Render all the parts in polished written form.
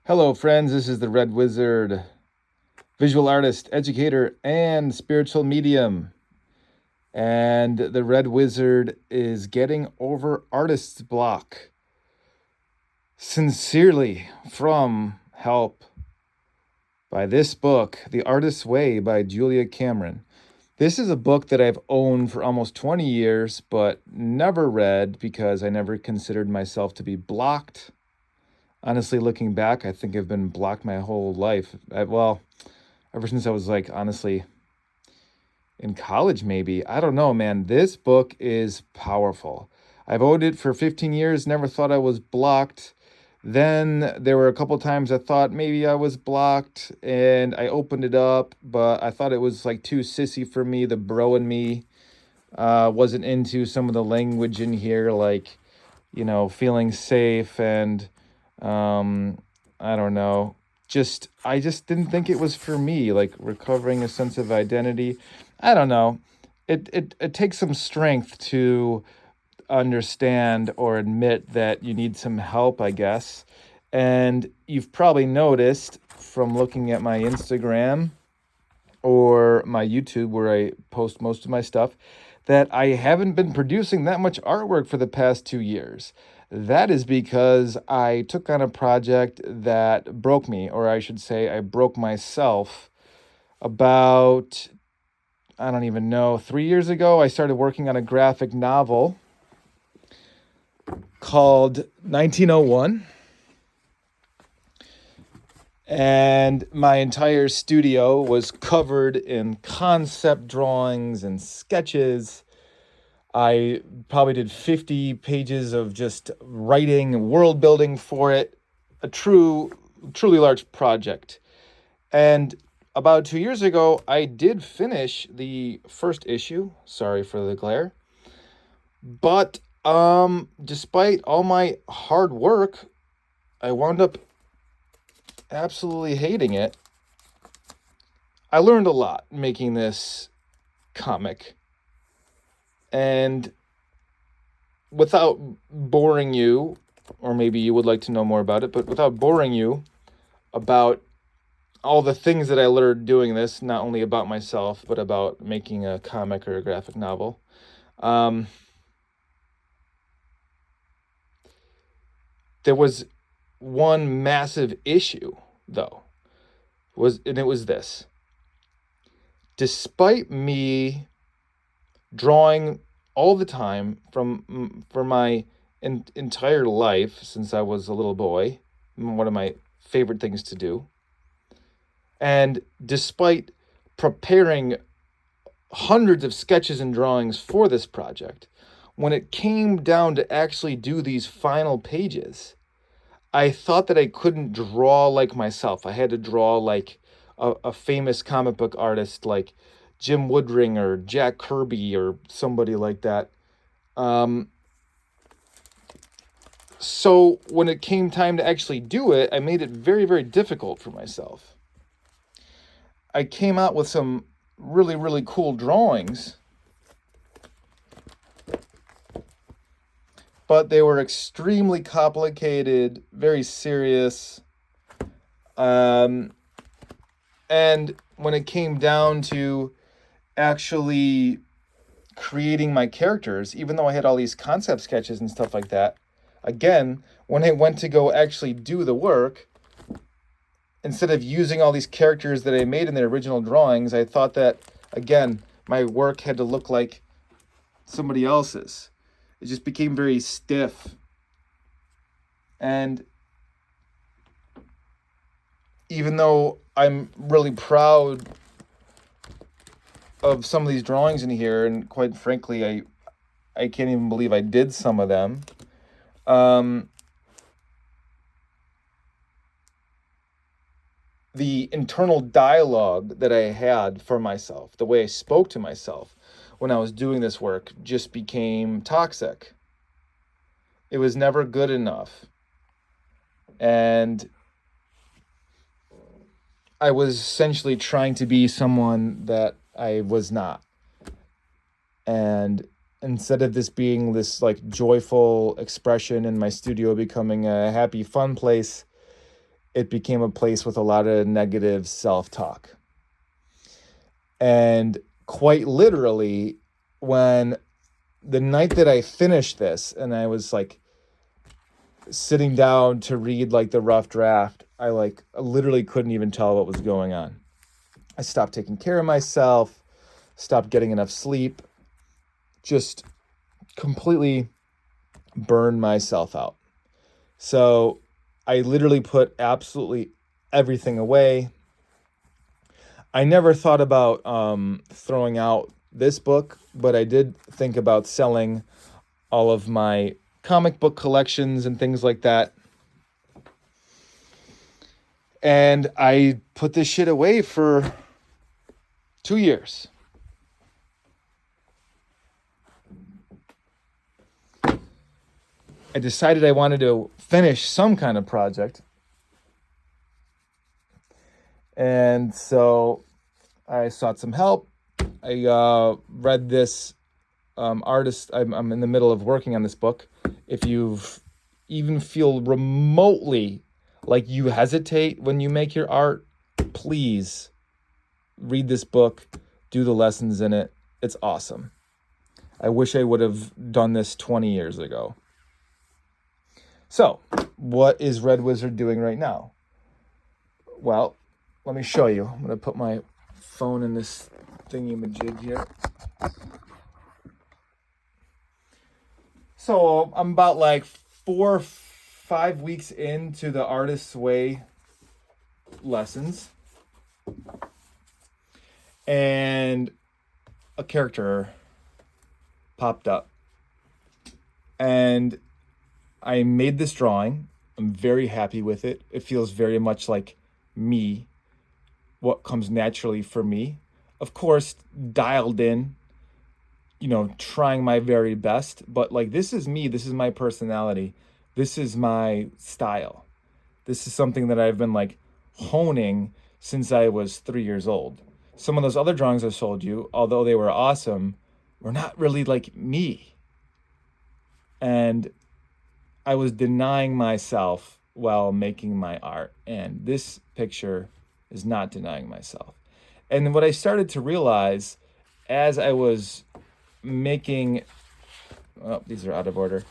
Hello, friends. This is the Red Wizard, visual artist, educator, and spiritual medium. And the Red Wizard is getting over artist's block. Sincerely from help by this book, The Artist's Way by Julia Cameron. This is a book that I've owned for almost 20 years, but never read because I never considered myself to be blocked. Honestly, looking back, I think I've been blocked my whole life. Ever since I was honestly in college, maybe. I don't know, man. This book is powerful. I've owned it for 15 years, never thought I was blocked. Then there were a couple times I thought maybe I was blocked and I opened it up, but I thought it was too sissy for me. The bro in me wasn't into some of the language in here, feeling safe and I don't know. I just didn't think it was for me, recovering a sense of identity. I don't know. It takes some strength to understand or admit that you need some help, I guess. And you've probably noticed from looking at my Instagram or my YouTube, where I post most of my stuff, that I haven't been producing that much artwork for the past 2 years. That is because I took on a project that broke me, or I should say, I broke myself about, I don't even know, 3 years ago. I started working on a graphic novel called 1901. And my entire studio was covered in concept drawings and sketches. I probably did 50 pages of just writing, world building for it. A truly large project. And about 2 years ago, I did finish the first issue. Sorry for the glare. But despite all my hard work, I wound up absolutely hating it. I learned a lot making this comic. And without boring you, or maybe you would like to know more about it, but without boring you about all the things that I learned doing this, not only about myself, but about making a comic or a graphic novel. There was one massive issue, though, and it was this. Despite me drawing all the time for my entire life since I was a little boy, one of my favorite things to do, and despite preparing hundreds of sketches and drawings for this project, when it came down to actually do these final pages, I thought that I couldn't draw like myself. I had to draw like a famous comic book artist like Jim Woodring or Jack Kirby or somebody like that. So when it came time to actually do it, I made it very, very difficult for myself. I came out with some really, really cool drawings, but they were extremely complicated, very serious. And when it came down to actually creating my characters, even though I had all these concept sketches and stuff like that, again, when I went to go actually do the work, instead of using all these characters that I made in the original drawings, I thought that, again, my work had to look like somebody else's. It just became very stiff. And even though I'm really proud of some of these drawings in here, and quite frankly, I can't even believe I did some of them. The internal dialogue that I had for myself, the way I spoke to myself when I was doing this work, just became toxic. It was never good enough. And I was essentially trying to be someone that I was not. And instead of this being this joyful expression in my studio becoming a happy, fun place, it became a place with a lot of negative self-talk. And quite literally, when the night that I finished this and I was like sitting down to read like the rough draft, I literally couldn't even tell what was going on. I stopped taking care of myself, stopped getting enough sleep, just completely burned myself out. So I literally put absolutely everything away. I never thought about throwing out this book, but I did think about selling all of my comic book collections and things like that. And I put this shit away for 2 years. I decided I wanted to finish some kind of project. And so I sought some help. I read this artist. I'm in the middle of working on this book. If you've even feel remotely like you hesitate when you make your art, please read this book, do the lessons in it. It's awesome. I wish I would have done this 20 years ago. So, what is Red Wizard doing right now? Well, let me show you. I'm going to put my phone in this thingy-majig here. So, I'm about like 4 or 5 weeks into the Artist's Way lessons. And a character popped up. And I made this drawing. I'm very happy with it. It feels very much like me, what comes naturally for me. Of course, dialed in, trying my very best. But like, this is me. This is my personality. This is my style. This is something that I've been like honing since I was 3 years old. Some of those other drawings I sold you, although they were awesome, were not really like me. And I was denying myself while making my art. And this picture is not denying myself. And what I started to realize as I was making, oh, these are out of order.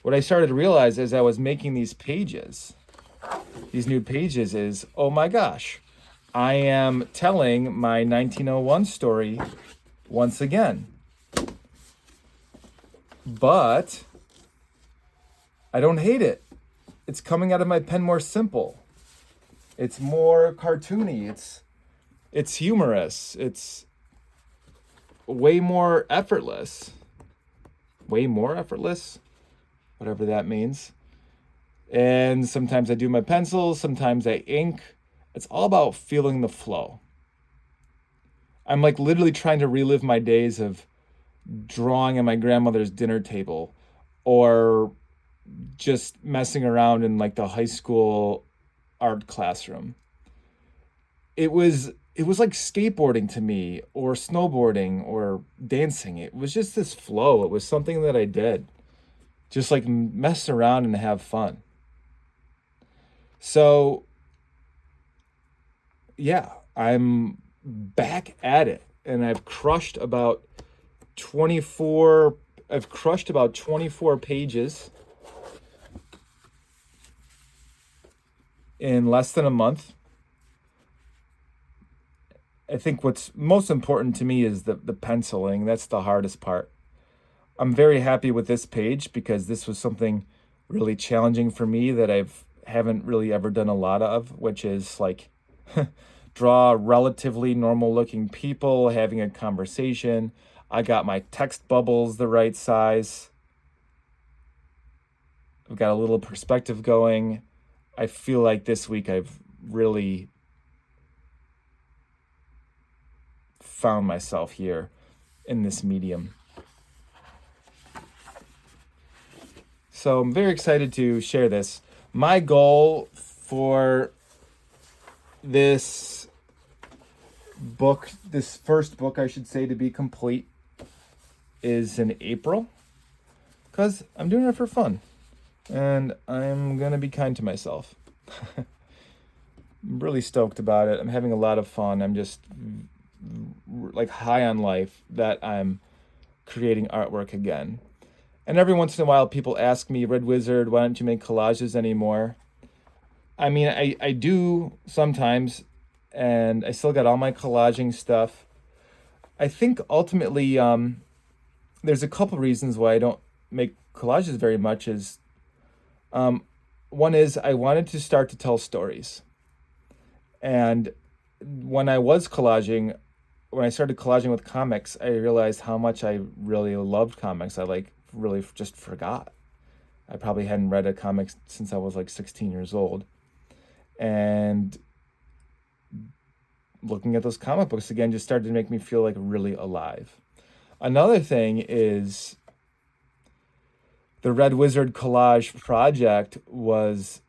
What I started to realize as I was making these pages, these new pages is, oh my gosh, I am telling my 1901 story once again. But I don't hate it. It's coming out of my pen more simple. It's more cartoony. It's humorous. It's way more effortless. Way more effortless? Whatever that means. And sometimes I do my pencils, sometimes I ink. It's all about feeling the flow. I'm like literally trying to relive my days of drawing at my grandmother's dinner table or just messing around in like the high school art classroom. It was like skateboarding to me, or snowboarding, or dancing. It was just this flow. It was something that I did. Just like mess around and have fun. So yeah, I'm back at it, and I've crushed about 24 pages in less than a month. I think what's most important to me is the penciling. That's the hardest part. I'm very happy with this page because this was something really challenging for me that haven't really ever done a lot of, which is like draw relatively normal looking people having a conversation. I got my text bubbles the right size. I've got a little perspective going. I feel like this week I've really found myself here in this medium. So I'm very excited to share this. My goal for this book, this first book, I should say, to be complete is in April, because I'm doing it for fun and I'm gonna be kind to myself. I'm really stoked about it. I'm having a lot of fun. I'm just like high on life that I'm creating artwork again. And every once in a while, people ask me, Red Wizard, why don't you make collages anymore? I mean, I do sometimes, and I still got all my collaging stuff. I think ultimately, there's a couple reasons why I don't make collages very much. Um, One is I wanted to start to tell stories, and when I was collaging, when I started collaging with comics, I realized how much I really loved comics. I like really just forgot. I probably hadn't read a comic since I was like 16 years old. And looking at those comic books again just started to make me feel like really alive. Another thing is the Red Wizard Collage project was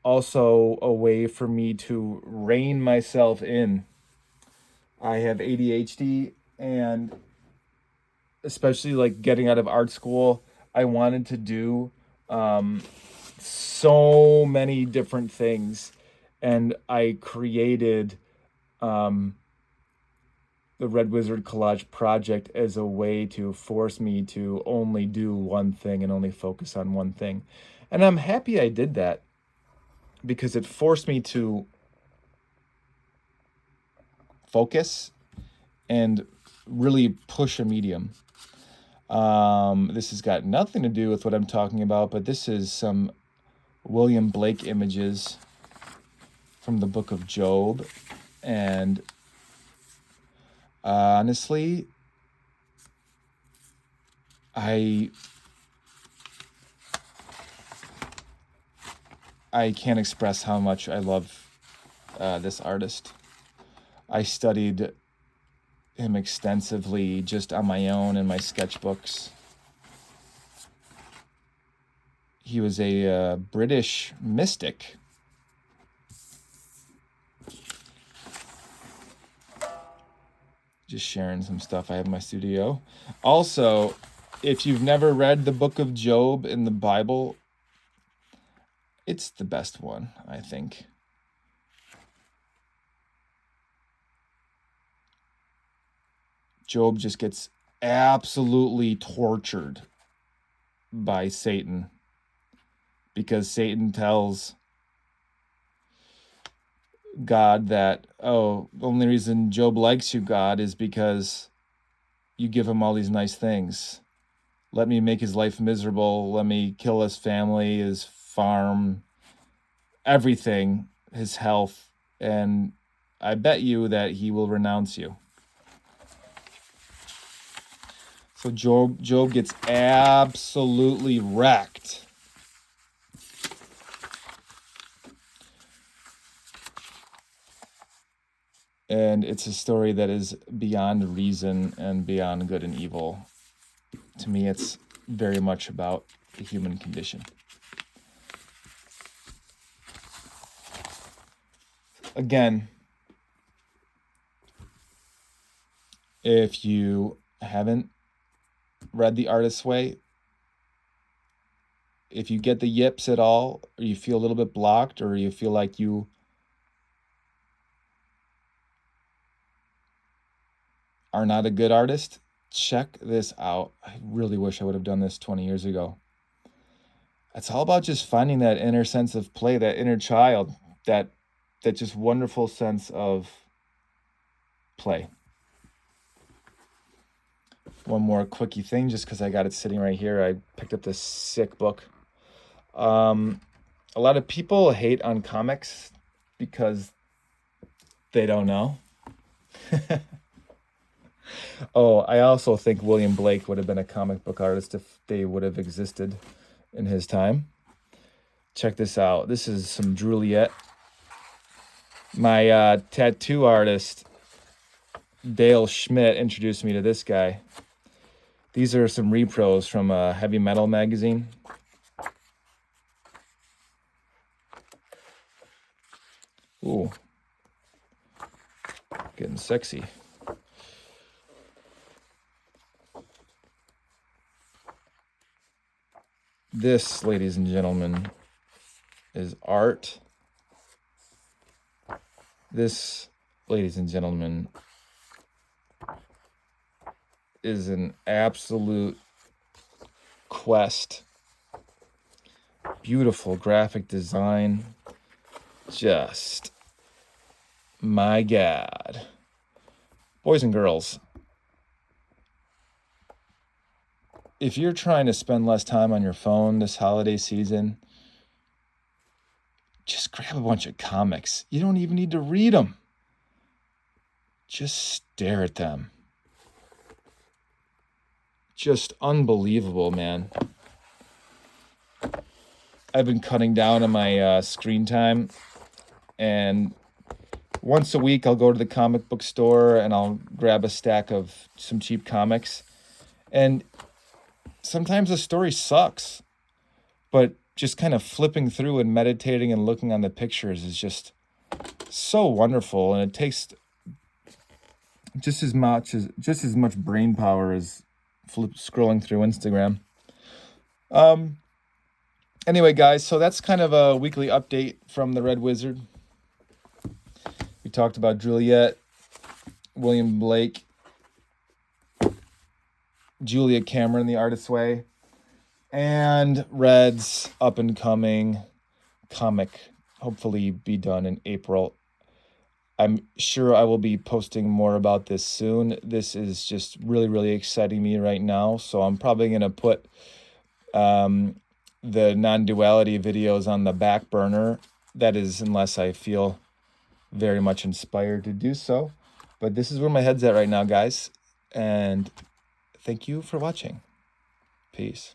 also a way for me to rein myself in. I have ADHD, and especially like getting out of art school, I wanted to do um, so many different things. And I created um, the Red Wizard Collage project as a way to force me to only do one thing and only focus on one thing. And I'm happy I did that because it forced me to focus and really push a medium. This has got nothing to do with what I'm talking about, but this is some William Blake images from the book of Job. And honestly, I can't express how much I love this artist. I studied him extensively just on my own in my sketchbooks. He was a British mystic. Just sharing some stuff I have in my studio. Also, if you've never read the book of Job in the Bible, it's the best one, I think. Job just gets absolutely tortured by Satan because Satan tells God that, oh, the only reason Job likes you, God, is because you give him all these nice things. Let me make his life miserable. Let me kill his family, his farm, everything, his health. And I bet you that he will renounce you. So Job gets absolutely wrecked. And it's a story that is beyond reason and beyond good and evil. To me, it's very much about the human condition. Again, if you haven't read The Artist's Way, if you get the yips at all, or you feel a little bit blocked, or you feel like you are not a good artist, check this out. I really wish I would have done this 20 years ago. It's all about just finding that inner sense of play, that inner child, that just wonderful sense of play. One more quickie thing, just because I got it sitting right here. I picked up this sick book. A lot of people hate on comics because they don't know. Oh, I also think William Blake would have been a comic book artist if they would have existed in his time. Check this out. This is some Druliet. My tattoo artist, Dale Schmidt, introduced me to this guy. These are some repros from a heavy metal magazine. Ooh, getting sexy. This, ladies and gentlemen, is art. This, ladies and gentlemen, is an absolute quest. Beautiful graphic design. Just, my God. Boys and girls, if you're trying to spend less time on your phone this holiday season, just grab a bunch of comics. You don't even need to read them. Just stare at them. Just unbelievable, man. I've been cutting down on my screen time, and once a week I'll go to the comic book store and I'll grab a stack of some cheap comics. And sometimes the story sucks, but just kind of flipping through and meditating and looking on the pictures is just so wonderful, and it takes just as much brain power as scrolling through Instagram. Anyway, guys, so that's kind of a weekly update from the Red Wizard. We talked about Juliet, William Blake, Julia Cameron, The Artist's Way, and Red's up-and-coming comic, hopefully be done in April. I'm sure I will be posting more about this soon. This is just really, really exciting me right now, so I'm probably going to put the non-duality videos on the back burner. That is, unless I feel very much inspired to do so. But this is where my head's at right now, guys. And thank you for watching. Peace.